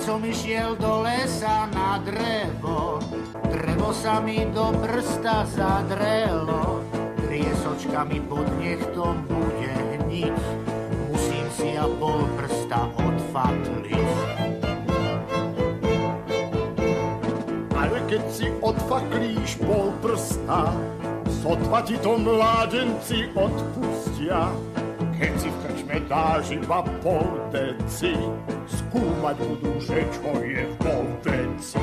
som išiel do lesa na drevo, drevo sa mi do prsta zadrelo, triesočka mi pod nechtom bude hniť, musím si a pol prsta odfatliť. Ale keď si odfaklíš pol prsta, sotva ti to mládenci odpustia. Keď si v krčme dáš iba pol deci, skúmať budú, že čo je vo veci.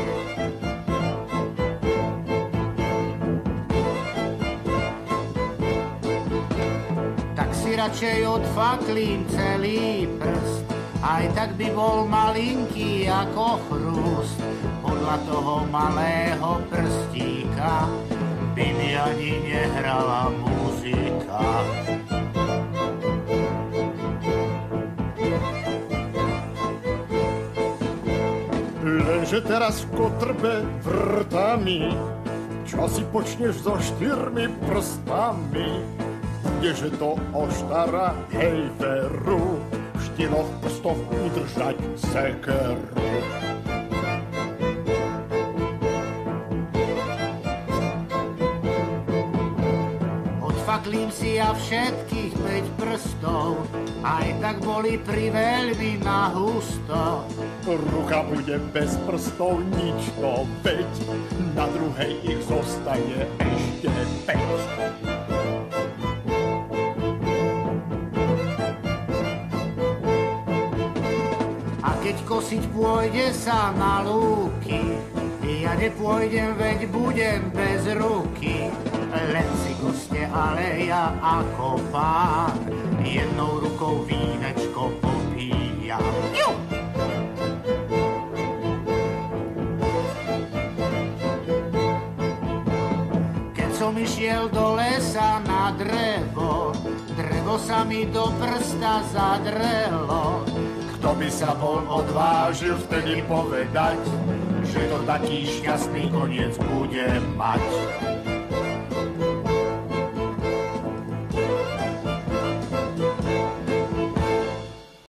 Tak si radšej odfaklím celý prst, aj tak by bol malinký ako chrúst. Podľa toho malého prstíka by mi ani nehrala muzika. Lenže teraz v kotrbe vrtami, čo si počneš so 4 prstami? Budeš to oštara, hej veru, v 4 prstoch udržať sekeru. Odfaklím si ja všetkých 5 prstov, aj tak boli priveľmi na husto. Ruka bude bez prstov, nič to veď, na druhej ich zostane ešte 5. A keď kosiť pôjde sa na lúky, ja nepôjdem, veď budem bez ruky. Len si koste, ale ja ako pán jednou rukou vínečko popíjam. Keď som išiel do lesa na drevo, drevo sa mi do prsta zadrelo. Kto by sa bol odvážil vtedy povedať, že to taký šťastný koniec bude mať?